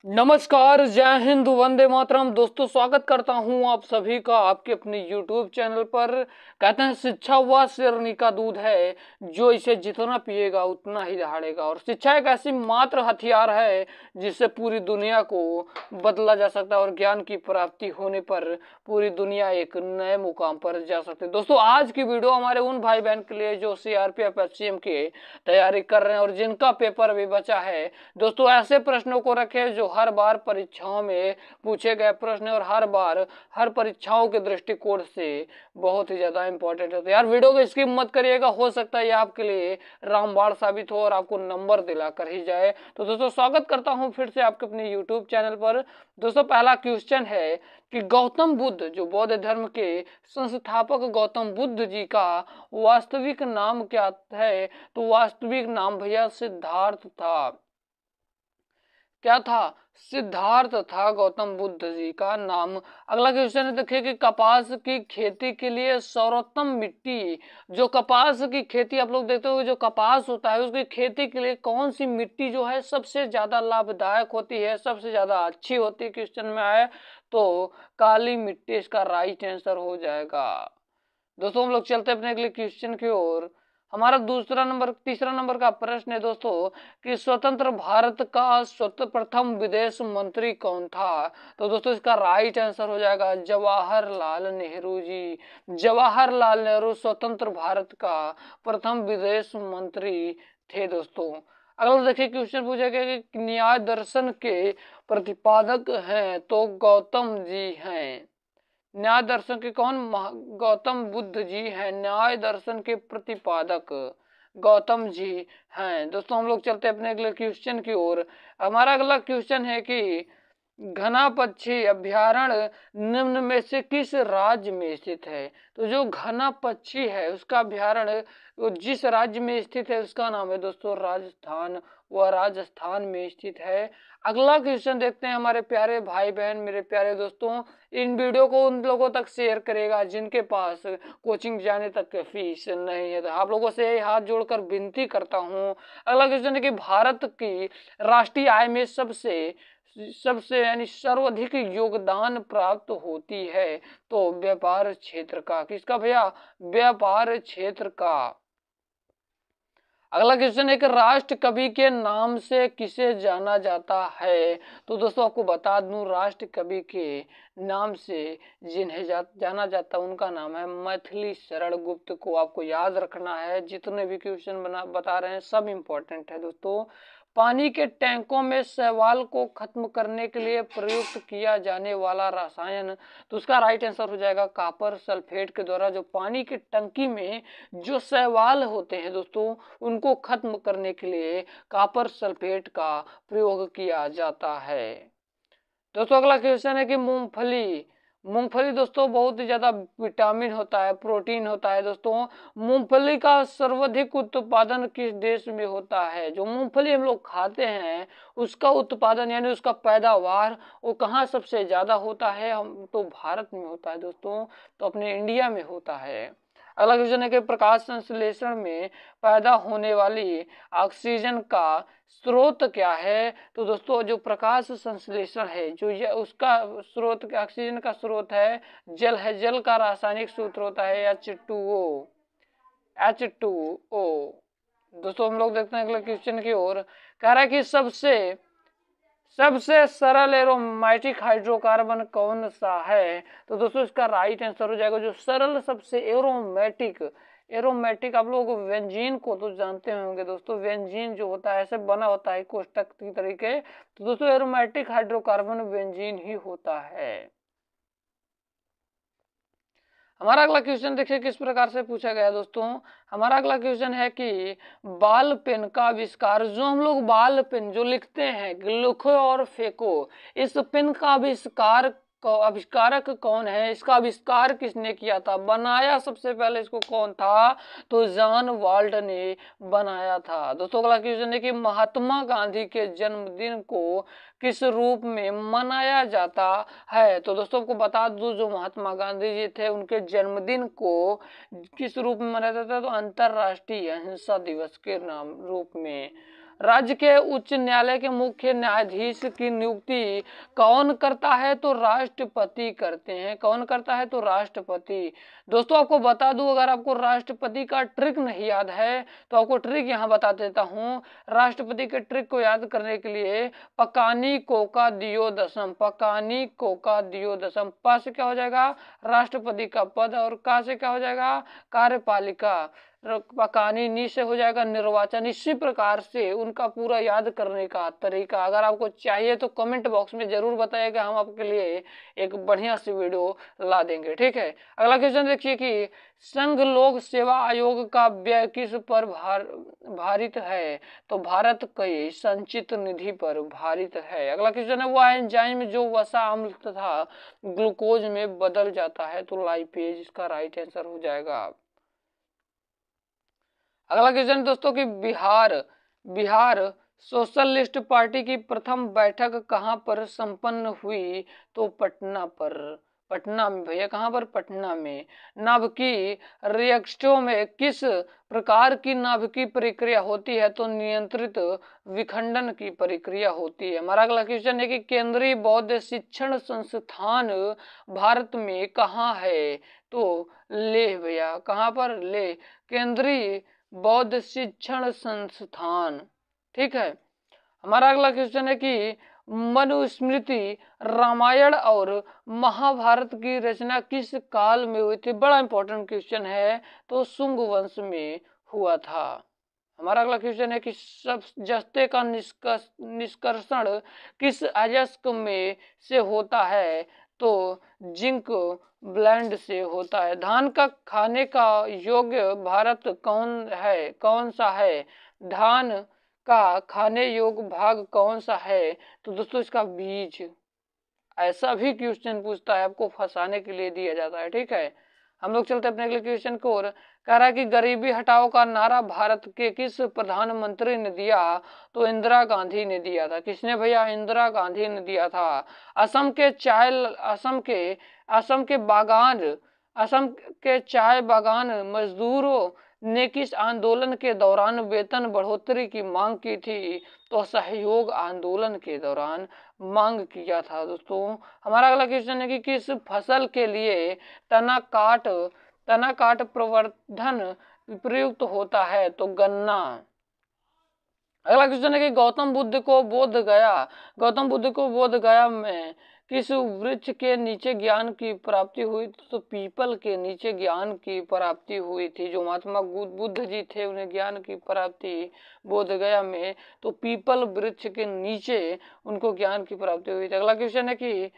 नमस्कार, जय हिंद, वंदे मातरम। दोस्तों, स्वागत करता हूं आप सभी का आपके अपने YouTube चैनल पर। कहते हैं शिक्षा वह शेरनी का दूध है जो इसे जितना पिएगा उतना ही दहाड़ेगा। और शिक्षा एक ऐसी मात्र हथियार है जिससे पूरी दुनिया को बदला जा सकता है और ज्ञान की प्राप्ति होने पर पूरी दुनिया एक नए मुकाम पर जा सकती है। दोस्तों, आज की वीडियो हमारे उन भाई बहन के लिए जो CRPF HCM की तैयारी कर रहे हैं और जिनका पेपर भी बचा है। दोस्तों, ऐसे प्रश्नों को रखें जो हर बार परीक्षाओं में पूछे गए प्रश्न और हर बार हर परीक्षाओं के दृष्टिकोण से बहुत ही ज्यादा इंपॉर्टेंट है। तो यार, वीडियो को स्किप मत करिएगा, हो सकता है ये आपके लिए रामबाण साबित हो और आपको नंबर दिलाकर ही जाए। तो दोस्तों, स्वागत करता हूं फिर से आपके अपने YouTube चैनल पर। दोस्तों, पहला क्वेश्चन है कि गौतम बुद्ध जो बौद्ध धर्म के संस्थापक गौतम बुद्ध जी का वास्तविक नाम क्या है? तो वास्तविक नाम भैया सिद्धार्थ था। क्या था? सिद्धार्थ था गौतम बुद्ध जी का नाम। अगला क्वेश्चन है, देखिए कि कपास की खेती के लिए सर्वोत्तम मिट्टी, जो कपास की खेती आप लोग देखते हो, जो कपास होता है उसकी खेती के लिए कौन सी मिट्टी जो है सबसे ज्यादा लाभदायक होती है, सबसे ज्यादा अच्छी होती है? क्वेश्चन में आया तो काली मिट्टी इसका राइट आंसर हो जाएगा। दोस्तों, हम लोग चलते अपने अगले क्वेश्चन की ओर। हमारा तीसरा नंबर का प्रश्न है दोस्तों कि स्वतंत्र भारत का प्रथम विदेश मंत्री कौन था? तो दोस्तों, इसका राइट आंसर हो जाएगा जवाहरलाल नेहरू जी। जवाहरलाल नेहरू स्वतंत्र भारत का प्रथम विदेश मंत्री थे दोस्तों। अगला देखिए, क्वेश्चन पूछा गया कि न्याय दर्शन के प्रतिपादक हैं? तो गौतम जी हैं। न्याय दर्शन के कौन? गौतम बुद्ध जी हैं न्याय दर्शन के प्रतिपादक। गौतम जी हैं। दोस्तों, हम लोग चलते हैं अपने अगले क्वेश्चन की ओर। हमारा अगला क्वेश्चन है कि घना पक्षी अभ्यारण्य निम्न में से किस राज्य में स्थित है? तो जो घना पक्षी है उसका अभ्यारण्य जिस राज्य में स्थित है उसका नाम है दोस्तों राजस्थान। वह राजस्थान में स्थित है। अगला क्वेश्चन देखते हैं हमारे प्यारे भाई बहन, मेरे प्यारे दोस्तों। इन वीडियो को उन लोगों तक शेयर करेगा जिनके पास कोचिंग जाने तक के फीस नहीं है। तो आप लोगों से हाथ जोड़कर विनती करता हूँ। अगला क्वेश्चन है कि भारत की राष्ट्रीय आय में सबसे सबसे यानी सर्वाधिक योगदान प्राप्त होती है? तो व्यापार क्षेत्र का। किसका भैया? व्यापार क्षेत्र का। अगला क्वेश्चन है कि राष्ट्र कवि के नाम से किसे जाना जाता है? तो दोस्तों, आपको बता दूं, राष्ट्र कवि के नाम से जिन्हें जाना जाता है उनका नाम है मैथिली शरण गुप्त को। आपको याद रखना है, जितने भी क्वेश्चन बता रहे हैं सब इंपॉर्टेंट है दोस्तों। पानी के टैंकों में शैवाल को खत्म करने के लिए प्रयुक्त किया जाने वाला रसायन? तो उसका राइट आंसर हो जाएगा कॉपर सल्फेट के द्वारा। जो पानी की टंकी में जो शैवाल होते हैं दोस्तों उनको खत्म करने के लिए कॉपर सल्फेट का प्रयोग किया जाता है। दोस्तों, अगला क्वेश्चन है कि मूंगफली मूंगफली दोस्तों बहुत ही ज्यादा विटामिन होता है, प्रोटीन होता है दोस्तों। मूंगफली का सर्वाधिक उत्पादन किस देश में होता है? जो मूंगफली हम लोग खाते हैं उसका उत्पादन यानी उसका पैदावार वो कहाँ सबसे ज्यादा होता है? हम तो भारत में होता है दोस्तों, तो अपने इंडिया में होता है। अगला क्वेश्चन है कि प्रकाश संश्लेषण में पैदा होने वाली ऑक्सीजन का स्रोत क्या है? तो दोस्तों, जो प्रकाश संश्लेषण है जो ये उसका स्रोत ऑक्सीजन का स्रोत है जल है। जल का रासायनिक सूत्र होता है H2O। H2O। दोस्तों, हम लोग देखते हैं अगले क्वेश्चन की ओर। कह रहा है कि सबसे सबसे सरल एरोमेटिक हाइड्रोकार्बन कौन सा है? तो दोस्तों, इसका राइट आंसर हो जाएगा जो सरल सबसे एरोमेटिक एरोमेटिक आप लोग व्यंजीन को तो जानते होंगे दोस्तों। व्यंजीन जो होता है ऐसे बना होता है कोष्टक की तरीके। तो दोस्तों, एरोमेटिक हाइड्रोकार्बन व्यंजीन ही होता है। हमारा अगला क्वेश्चन देखिए किस प्रकार से पूछा गया दोस्तों। हमारा अगला क्वेश्चन है कि बाल पेन का आविष्कार, जो हम लोग बाल पेन जो लिखते हैं लिखो और फेंको, इस पेन का आविष्कारक कौन है? इसका आविष्कार किसने किया था? बनाया सबसे पहले इसको कौन था? तो जॉन वाल्ट ने बनाया था। दोस्तों, अगला क्वेश्चन है कि महात्मा गांधी के जन्मदिन को किस रूप में मनाया जाता है? तो दोस्तों, आपको बता दूं, जो महात्मा गांधी जी थे उनके जन्मदिन को किस रूप में मनाया जाता है? तो अंतरराष्ट्रीय अहिंसा दिवस के नाम रूप में। राज्य के उच्च न्यायालय के मुख्य न्यायाधीश की नियुक्ति कौन करता है? तो राष्ट्रपति करते हैं। कौन करता है? तो राष्ट्रपति। दोस्तों आपको बता दूं, अगर आपको राष्ट्रपति का ट्रिक नहीं याद है तो आपको ट्रिक यहाँ बता देता हूँ। राष्ट्रपति के ट्रिक को याद करने के लिए पकानी कोका दियो दसम, पकानी कोका दियो दसम। प से क्या हो जाएगा? राष्ट्रपति का पद, और का से क्या हो जाएगा? कार्यपालिका। पकानी, नी से हो जाएगा निर्वाचन। इसी प्रकार से उनका पूरा याद करने का तरीका अगर आपको चाहिए तो कमेंट बॉक्स में जरूर बताइएगा, हम आपके लिए एक बढ़िया सी वीडियो ला देंगे। ठीक है, अगला क्वेश्चन देखिए कि संघ लोक सेवा आयोग का व्यय किस पर भारित है? तो भारत के संचित निधि पर भारित है। अगला क्वेश्चन है, वह एंजाइम जो वसा अम्ल तथा ग्लूकोज में बदल जाता है? तो लाइपेज इसका राइट आंसर हो जाएगा। अगला क्वेश्चन दोस्तों कि बिहार सोशलिस्ट पार्टी की प्रथम बैठक कहां पर संपन्न हुई? तो पटना में भैया। कहां पर? पटना में। नाभिकीय रिएक्टरों में किस प्रकार की नाभिकीय प्रक्रिया होती है? तो नियंत्रित विखंडन की प्रक्रिया होती है। हमारा अगला क्वेश्चन है कि केंद्रीय बौद्ध शिक्षण संस्थान भारत में कहाँ है? तो लेह भैया। कहां पर? लेह। केंद्रीय बौद्ध शिक्षण संस्थान। ठीक है, हमारा अगला क्वेश्चन है कि मनुस्मृति, रामायण और महाभारत की रचना किस काल में हुई थी? बड़ा इंपॉर्टेंट क्वेश्चन है, तो शुंग वंश में हुआ था। हमारा अगला क्वेश्चन है कि सब जस्ते का निष्कर्षण किस अयस्क में से होता है? तो जिंक ब्लेंड से होता है। धान का खाने का योग्य भारत कौन सा है? धान का खाने योग्य भाग कौन सा है? तो दोस्तों इसका बीज। ऐसा भी क्वेश्चन पूछता है, आपको फंसाने के लिए दिया जाता है। ठीक है, हम लोग चलते अपने अगले क्वेश्चन को और कह रहा है कि गरीबी हटाओ का नारा भारत के किस प्रधानमंत्री ने दिया? तो इंदिरा गांधी ने दिया था। किसने भैया? इंदिरा गांधी ने दिया था। असम के चाय बागान मजदूरों ने किस आंदोलन के दौरान वेतन बढ़ोतरी की मांग की थी? तो असहयोग आंदोलन के दौरान मांग किया था। दोस्तों हमारा अगला क्वेश्चन है कि किस फसल के लिए तना काट प्रवर्धन प्रयुक्त होता है? तो गन्ना। अगला क्वेश्चन है कि गौतम बुद्ध को बोध गया में किस वृक्ष के नीचे ज्ञान की प्राप्ति हुई? तो पीपल के नीचे ज्ञान की प्राप्ति हुई थी। जो महात्मा बुद्ध जी थे उन्हें ज्ञान की प्राप्ति बोध गया में तो पीपल वृक्ष के नीचे उनको ज्ञान की प्राप्ति हुई थी। अगला क्वेश्चन है कि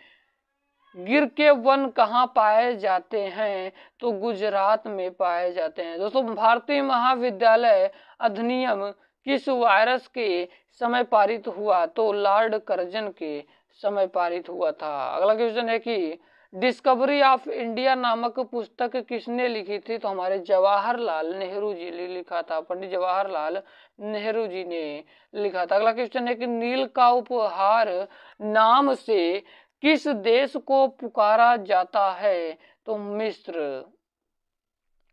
गिर के वन कहाँ पाए जाते हैं? तो गुजरात में पाए जाते हैं। दोस्तों भारतीय महाविद्यालय अधिनियम किस वायरस के समय पारित हुआ? तो लॉर्ड कर्जन के समय पारित हुआ था। अगला क्वेश्चन है कि डिस्कवरी ऑफ इंडिया नामक पुस्तक किसने लिखी थी? तो हमारे जवाहरलाल नेहरू जी ने लिखा था। पंडित जवाहरलाल नेहरू जी ने लिखा था। अगला क्वेश्चन है कि नील का उपहार नाम से किस देश को पुकारा जाता है? तो मिस्र।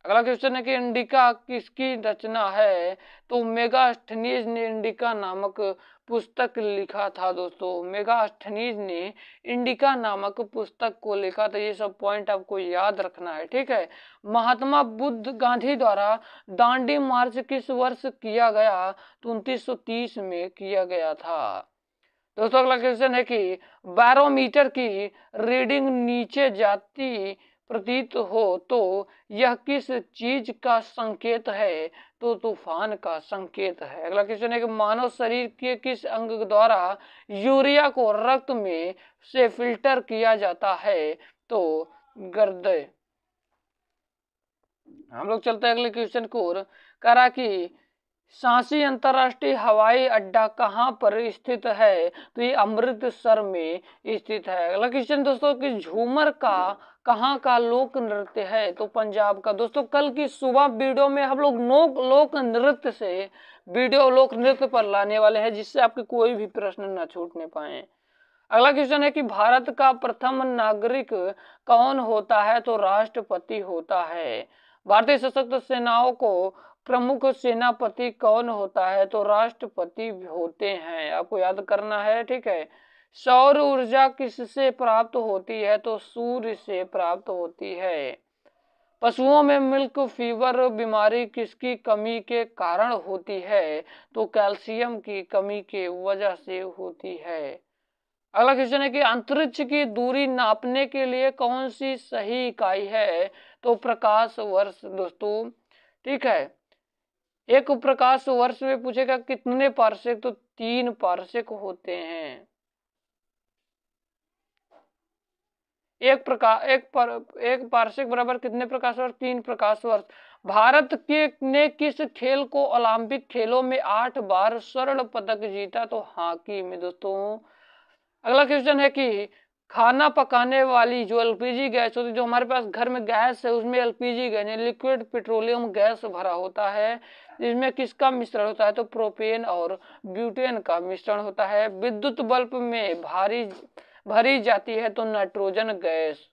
अगला क्वेश्चन है कि इंडिका किसकी रचना है? तो मेगास्थनीज ने इंडिका नामक पुस्तक लिखा था। दोस्तों मेगास्थनीज ने इंडिका नामक पुस्तक को लिखा था। ये सब पॉइंट आपको याद रखना है। ठीक है, महात्मा बुद्ध गांधी द्वारा दांडी मार्च किस वर्ष किया गया? तो 1930 में किया गया था। दोस्तों अगला क्वेश्चन है कि बैरोमीटर की रीडिंग नीचे जाती प्रतीत हो तो यह किस चीज का संकेत है? तो तूफान का संकेत है। अगला क्वेश्चन है कि मानव शरीर के किस अंग द्वारा यूरिया को रक्त में से फिल्टर किया जाता है? तो गुर्दे। हम लोग चलते हैं अगले क्वेश्चन को और करा कि सांची अंतरराष्ट्रीय हवाई अड्डा कहाँ पर स्थित है? तो ये अमृतसर में स्थित है। अगला क्वेश्चन दोस्तों कि झूमर का कहाँ का लोक नृत्य है? तो पंजाब का। दोस्तों कल की सुबह वीडियो में हम लोग लोक नृत्य से वीडियो लोक नृत्य पर लाने वाले हैं, जिससे आपके कोई भी प्रश्न न छूटने पाए। अगला क्वेश्चन है कि भारत का प्रथम नागरिक कौन होता है? तो राष्ट्रपति होता है। भारतीय सशस्त्र सेनाओं को प्रमुख सेनापति कौन होता है? तो राष्ट्रपति होते हैं, आपको याद करना है, ठीक है। सौर ऊर्जा किससे प्राप्त होती है? तो सूर्य से प्राप्त होती है। पशुओं में मिल्क फीवर बीमारी किसकी कमी के कारण होती है? तो कैल्शियम की कमी के वजह से होती है। अगला क्वेश्चन है कि अंतरिक्ष की दूरी नापने के लिए कौन सी सही इकाई है? तो प्रकाश वर्ष दोस्तों, ठीक है। एक प्रकाश वर्ष में पूछेगा कितने पार्सेक? तो 3 पार्सेक होते हैं। एक पार्सेक बराबर कितने प्रकाश वर्ष? 3 प्रकाश वर्ष। भारत के ने किस खेल को ओलंपिक खेलों में 8 बार स्वर्ण पदक जीता? तो हॉकी में दोस्तों। अगला क्वेश्चन है कि खाना पकाने वाली जो एलपीजी गैस होती है, जो हमारे पास घर में गैस है, उसमें LPG gas liquid petroleum gas भरा होता है, जिसमें किसका मिश्रण होता है? तो प्रोपेन और ब्यूटेन का मिश्रण होता है। विद्युत बल्ब में भरी जाती है तो नाइट्रोजन गैस।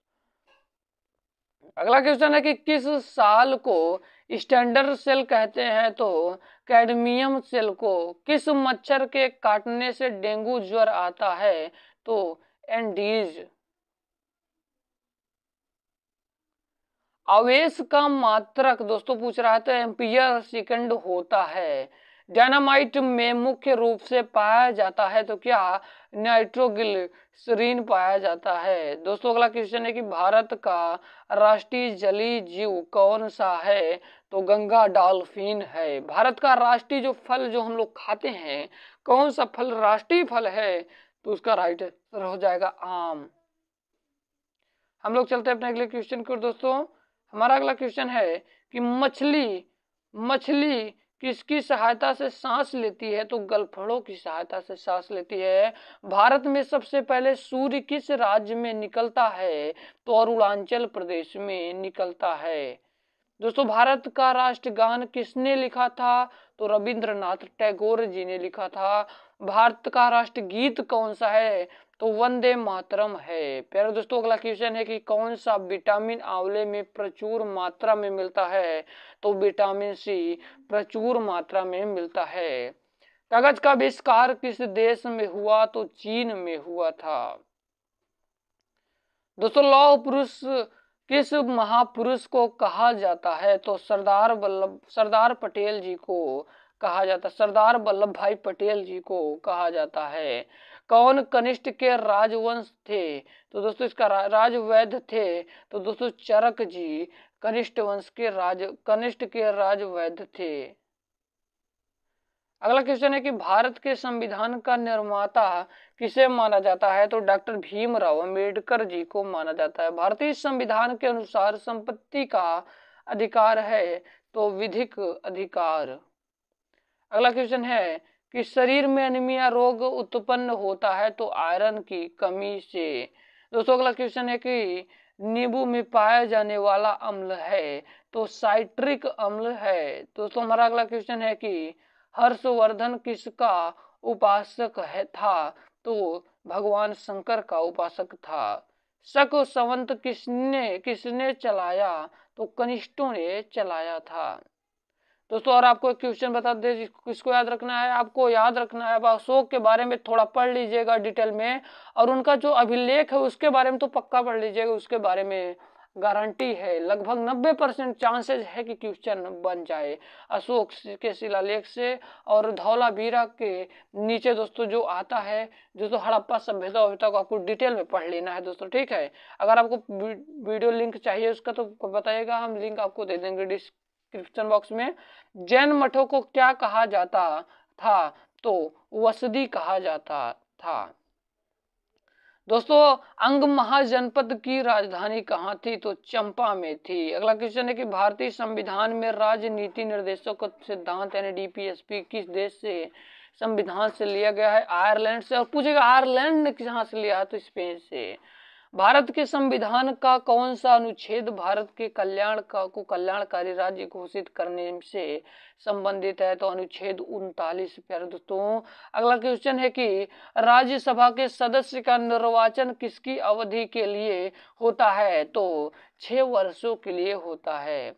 अगला क्वेश्चन है कि किस साल को स्टैंडर्ड सेल कहते हैं? तो कैडमियम सेल को। किस मच्छर के काटने से डेंगू ज्वर आता है? तो एंडीज। आवेश का मात्रक दोस्तों पूछ रहा है तो एम्पियर सेकंड होता है। डायनामाइट में मुख्य रूप से पाया जाता है तो क्या? नाइट्रोग्लिसरीन पाया जाता है। दोस्तों अगला क्वेश्चन है कि भारत का राष्ट्रीय जलीय जीव कौन सा है? तो गंगा डॉल्फिन है। भारत का राष्ट्रीय जो फल जो हम लोग खाते हैं, कौन सा फल राष्ट्रीय फल है? तो उसका राइट आंसर हो जाएगा आम। हम लोग चलते हैं अपने अगले क्वेश्चन को दोस्तों। हमारा अगला क्वेश्चन है कि मछली किसकी सहायता से सांस लेती है? तो गलफड़ों की सहायता से सांस लेती है। भारत में सबसे पहले सूर्य किस राज्य में निकलता है? तो अरुणाचल प्रदेश में निकलता है। दोस्तों भारत का राष्ट्रगान किसने लिखा था? तो रविंद्रनाथ टैगोर जी ने लिखा था। भारत का राष्ट्रगीत कौन सा है? तो वंदे मातरम है। प्यारे दोस्तों अगला क्वेश्चन है कि कौन सा विटामिन आंवले में प्रचुर मात्रा में मिलता है? तो विटामिन सी प्रचुर मात्रा में मिलता है। कागज का आविष्कार किस देश में हुआ? तो चीन में हुआ था। दोस्तों लौह पुरुष किस महापुरुष को कहा जाता है? तो सरदार पटेल जी को कहा जाता है। सरदार वल्लभ भाई पटेल जी को कहा जाता है। कौन कनिष्ठ के राजवंश थे? तो दोस्तों इसका राजवैद्य थे। तो दोस्तों चरक जी कनिष्ठ के राजवैद्य थे। अगला क्वेश्चन है कि भारत के संविधान का निर्माता किसे माना जाता है? तो डॉक्टर भीमराव अंबेडकर जी को माना जाता है। भारतीय संविधान के अनुसार संपत्ति का अधिकार है तो विधिक अधिकार। अगला क्वेश्चन है कि शरीर में एनीमिया रोग उत्पन्न होता है तो आयरन की कमी से। दोस्तों अगला क्वेश्चन है कि नींबू में पाया जाने वाला अम्ल है तो साइट्रिक अम्ल है। दोस्तों हमारा अगला क्वेश्चन है कि हर्षवर्धन किसका उपासक था? तो भगवान शंकर का उपासक था। शक संवत किसने चलाया? तो कनिष्ठों ने चलाया था। दोस्तों और आपको एक क्वेश्चन बता दे, किसको याद रखना है? आपको याद रखना है, आप अशोक के बारे में थोड़ा पढ़ लीजिएगा डिटेल में, और उनका जो अभिलेख है उसके बारे में तो पक्का पढ़ लीजिएगा। उसके बारे में गारंटी है, लगभग 90% चांसेस है कि क्वेश्चन बन जाए अशोक के शिलालेख से। और धौलावीरा के नीचे दोस्तों जो आता है, दोस्तों हड़प्पा सभ्यता को आपको डिटेल में पढ़ लेना है दोस्तों, ठीक है। अगर आपको वीडियो लिंक चाहिए उसका तो बताइएगा, हम लिंक आपको दे देंगे डिस्क्रिप्शन बॉक्स में। जैन मठों को क्या कहा जाता था? तो वसदी कहा जाता था। दोस्तों अंग महाजनपद की राजधानी कहाँ थी? तो चंपा में थी। अगला क्वेश्चन है कि भारतीय संविधान में राजनीति निर्देशक सिद्धांत यानी डीपीएसपी किस देश से संविधान से लिया गया है? आयरलैंड से। और पूछेगा आयरलैंड ने कहाँ से लिया है? तो स्पेन से। भारत के संविधान का कौन सा अनुच्छेद भारत के को कल्याणकारी राज्य घोषित करने से संबंधित है? तो अनुच्छेद 39। प्यारे दोस्तों अगला क्वेश्चन है कि राज्यसभा के सदस्य का निर्वाचन किसकी अवधि के लिए होता है? तो 6 वर्षों के लिए होता है।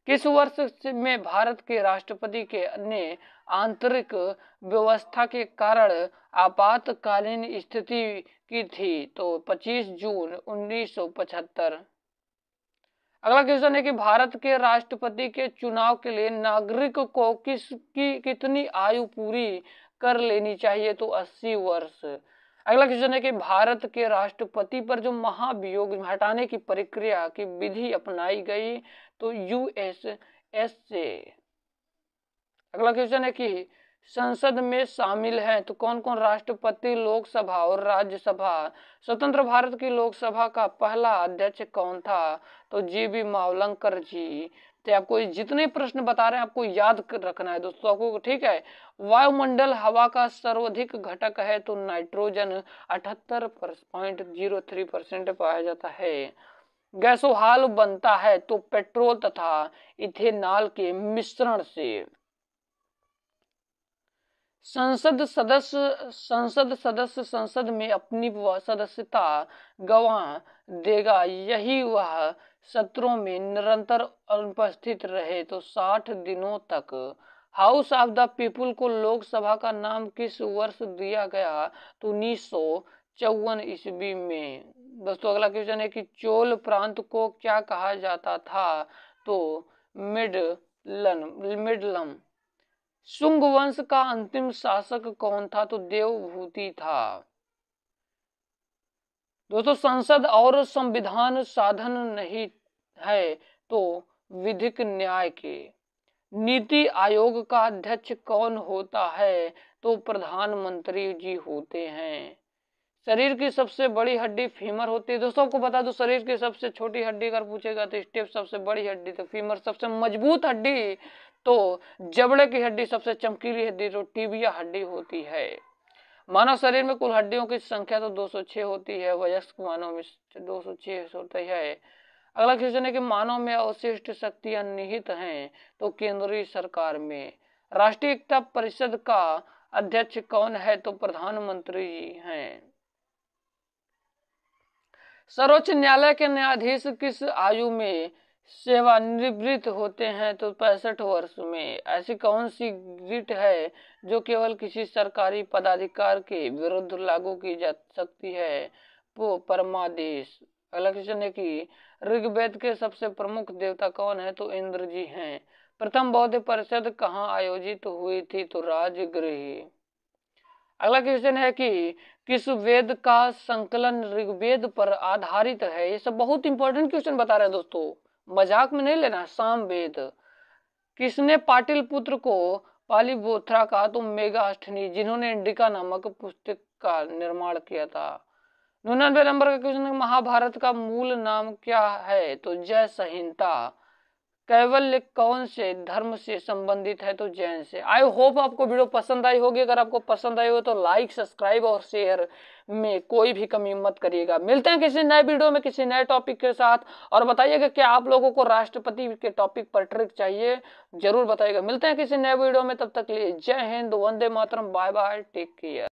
किस वर्ष में भारत के राष्ट्रपति के ने आंतरिक व्यवस्था के कारण आपातकालीन स्थिति की थी? तो 25 जून 1975। अगला क्वेश्चन है कि भारत के राष्ट्रपति के चुनाव के लिए नागरिक को कितनी आयु पूरी कर लेनी चाहिए? तो 80 वर्ष। अगला क्वेश्चन है कि भारत के राष्ट्रपति पर जो महाभियोग हटाने की प्रक्रिया की विधि अपनाई गई? तो यूएसएस से। अगला क्वेश्चन है कि संसद में शामिल हैं तो कौन कौन? राष्ट्रपति, लोकसभा और राज्यसभा। स्वतंत्र भारत की लोकसभा का पहला अध्यक्ष कौन था? तो जीबी मावलंकर जी। तो आपको जितने प्रश्न बता रहे हैं आपको याद रखना है दोस्तों आपको, ठीक है। वायुमंडल हवा का सर्वाधिक घटक है? तो नाइट्रोजन 78.03% पाया जाता है। गैसोहाल बनता है? तो पेट्रोल तथा इथेनॉल के मिश्रण से। संसद सदस्य संसद में अपनी सदस्यता गंवा देगा यही वह सत्रों में निरंतर अनुपस्थित रहे? तो 60 दिनों तक। हाउस ऑफ द पीपुल को लोकसभा का नाम किस वर्ष दिया गया? तो 1954 ईस्वी में। दोस्तों अगला क्वेश्चन है कि चोल प्रांत को क्या कहा जाता था? तो मिडलम। शुंग वंश का अंतिम शासक कौन था? तो देवभूति था। दोस्तों संसद और संविधान साधन नहीं है तो विधिक न्याय के। नीति आयोग का अध्यक्ष कौन होता है? तो प्रधानमंत्री जी होते हैं। शरीर की सबसे बड़ी हड्डी फीमर होती है। दोस्तों आपको बता दो शरीर की सबसे छोटी हड्डी अगर पूछेगा तो स्टेप, सबसे बड़ी हड्डी तो फीमर, सबसे मजबूत हड्डी तो जबड़े की हड्डी, सबसे चमकीली हड्डी तो टिबिया हड्डी होती है। मानव शरीर में कुल हड्डियों की संख्या तो 206 होती है, वयस्क मानव में 206 होती है। अगला क्वेश्चन है कि मानव में अवशिष्ट शक्तियां निहित हैं? तो केंद्रीय सरकार में। राष्ट्रीय एकता परिषद का अध्यक्ष कौन है? तो प्रधानमंत्री जी हैं। सर्वोच्च न्यायालय के न्यायाधीश किस आयु में सेवानिवृत्त होते हैं? तो 65 वर्ष में। ऐसी कौन सी रिट है जो केवल किसी सरकारी पदाधिकार के विरुद्ध लागू की जा सकती है? वो परमादेश। अगला क्वेश्चन है कि ऋग्वेद के सबसे प्रमुख देवता कौन है? तो इंद्र जी हैं। प्रथम बौद्ध परिषद कहाँ आयोजित हुई थी? तो राजगृह। अगला क्वेश्चन है कि किस वेद का संकलन ऋग्वेद पर आधारित है? ये सब बहुत इंपॉर्टेंट क्वेश्चन बता रहे हैं दोस्तों, मजाक में नहीं लेना। सामवेद। किसने पाटलिपुत्र को पालीबोथरा कहा? तो मेगास्थनी, जिन्होंने इंडिका नामक पुस्तक का निर्माण किया था। 99 नंबर का क्वेश्चन है महाभारत का मूल नाम क्या है? तो जय संहिता। कैवल्य कौन से धर्म से संबंधित है? तो जैन से। आई होप आपको वीडियो पसंद आई होगी। अगर आपको पसंद आई हो तो लाइक, सब्सक्राइब और शेयर में कोई भी कमी मत करिएगा। मिलते हैं किसी नए वीडियो में किसी नए टॉपिक के साथ। और बताइएगा कि आप लोगों को राष्ट्रपति के टॉपिक पर ट्रिक चाहिए, जरूर बताइएगा। मिलते हैं किसी नए वीडियो में, तब तक के लिए जय Hind, Vande Mataram, bye bye, take care.